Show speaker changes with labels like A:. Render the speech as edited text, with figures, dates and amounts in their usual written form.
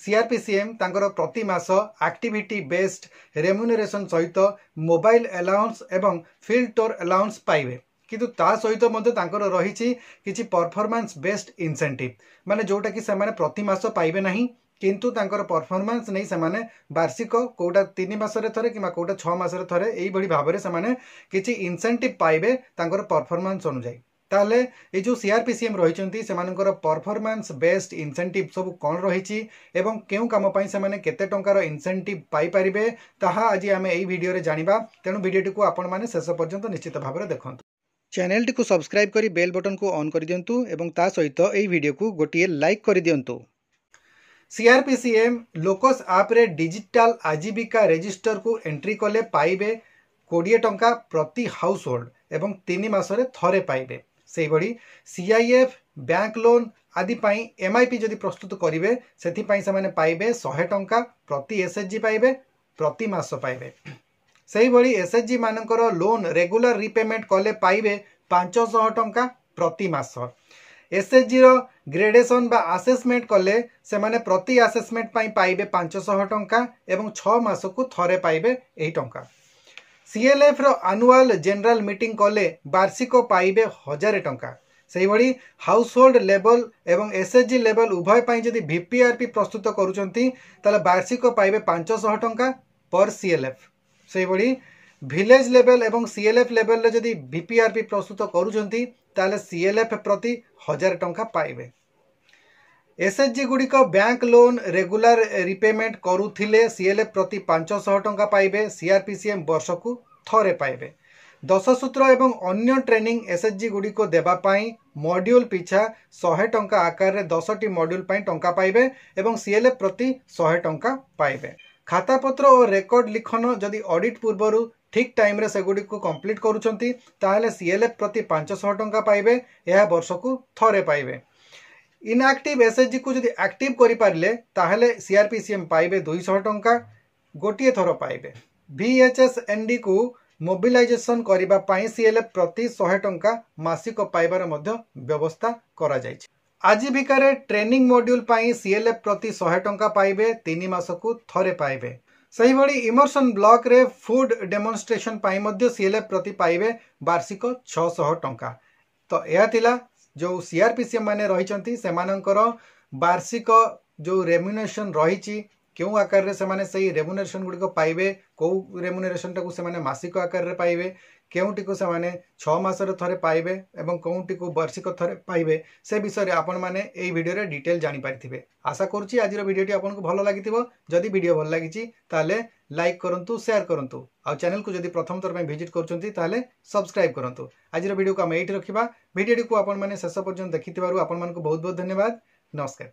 A: सीआरपीसीएम तांकर प्रति मास activity based remuneration सहित मोबाइल अलाउंस एवं फील्ड टूर अलाउंस पाइबे किंतु ता सहित रही किछि परफॉर्मेंस बेस्ड इंसेंटिव माने जोटा कि सेमाने प्रति मास पाइबे नहीं किंतु तांकर परफॉर्मेंस नहीं सेमाने वार्षिक कोटा 3 मासरे थरे कि कोटा 6 मासरे थरे एई भली भाबरे सेमाने किछि इंसेंटिव पाइबे तांकर परफॉर्मेंस अनुसार ताले ये जो सीआरपीसीएम रही परफॉर्मेंस बेस्ड इंसेंटिव सब कौन रही एवं केउ काम पई से माने केते टंकार इंसेंटिव पाई परिबे ताहा आज आमे एई वीडियो रे जानिबा तेनु वीडियो को आपण माने शेष पर्यंत निश्चित भाव में देखंतु। चैनल टी को सब्सक्राइब करी बेल बटन को ऑन कर दियंतु एवं ता सहित एई वीडियो को गोटिए लाइक कर दियंतु। सीआरपीसीएम लोकस ऐप रे डिजिटल आजीविका रजिस्टर को एंट्री कले पाइबे 20 टंका प्रति हाउस होल्ड एवं 3 मासरे थरे पाइबे। से भली सीआईएफ बैंक लोन आदि पाई एमआईपी जदि प्रस्तुत करिवे सेथि पाई से माने पाइबे 100 टंका प्रति एसएचजी पाइबे प्रति मास पाइबे। से भली एसएचजी मानकर लोन रेगुलर रिपेमेंट कले पाइबे 500 टंका प्रति मास। एसएचजी रो ग्रेडेशन बा असेसमेंट कले से माने प्रति असेसमेंट पाई पाइबे 500 टंका एवं 6 मास को थरे पाइबे 8 टंका। सीएलएफ रो एनुअल जनरल मीटिंग कले वार्षिक पाइबे 1000 टंका। से भली हाउस होल्ड लेवल एवं एसएचजी लेवल उभय पाई जदि वीपीआरपी प्रस्तुत करूचंती ताले वार्षिक पाइबे 500 टंका पर सीएलएफ। से भली विलेज लेवल एवं सीएलएफ लेवल रे जदि वीपीआरपी प्रस्तुत करूचंती ताले सीएलएफ प्रति 1000 टंका पाइबे। एसएचजी गुड़िक बैंक लोन रेगुलर रिपेमेंट करुथिले सीएलएफ प्रति 500 टंका पाइबे। सीआरपीसीएम वर्ष को थरे पाइबे। 10 सूत्र एवं अन्य ट्रेनिंग एसएचजी गुड़िक देबा पाई मॉड्यूल पिछा 100 टंका आकार रे 10टी मॉड्यूल पाई टंका पाइबे एवं सीएलएफ प्रति 100 टंका पाइबे। खाता पत्र और रेकर्ड लिखन जदि ऑडिट पूर्वरु ठीक टाइम रे सेगुडी को कंप्लीट करूचंती ताहले सीएलएफ प्रति 500 टंका पाइबे। यह वर्ष को थरे पाइबे। इनएक्टिव एसएचजी को जदि एक्टिव करि पारले ताहले सीआरपीसीएम पाइबे 200 टंका गोटिए थर पाइबे। वीएचएसएनडी को मोबिलाइजेशन करिबा पाई सीएलएफ प्रति 100 टंका मासिक पाइबार मध्य व्यवस्था करा जायछि। आजीविका रे ट्रेनिंग मॉड्यूल पाई सीएलएफ प्रति 100 टंका पाइबे 3 मास को थरे पाइबे। सही भली इमर्शन ब्लॉक रे फूड डेमोन्स्ट्रेशन पाई मध्य सीएलएफ प्रति पाइबे वार्षिक 600 टंका। तो यह थिला जो सीआरपीसीएम माने रहिचंती सेमानंकर वार्षिक जो रेम्यूनरेशन रहिची क्यों आकार रे से माने सही रेम्यूनरेशन गुडी को पाइबे को रेम्यूनरेशन टाकू से माने मासिक आकार रे पाइबे केउटी को से माने 6 मास रे थरे पाइबे एवं कोउटी को वार्षिक थरे पाइबे से विषय रे आपण माने एई वीडियो रे डिटेल जानि पारिथिबे। आशा करूची आज रो वीडियोटी आपन को भलो लागिथिबो। जदि वीडियो भल लागिची ताले लाइक करंतु शेयर करंतु आ चैनल को जदि प्रथम थर में विजिट करचंती ताले सब्सक्राइब करंतु। आज रो वीडियो को हम एठी रखिबा। वीडियोटी को आपण माने शेष पर्यंत देखिथिबारु आपण मान को बहुत बहुत धन्यवाद। नमस्कार।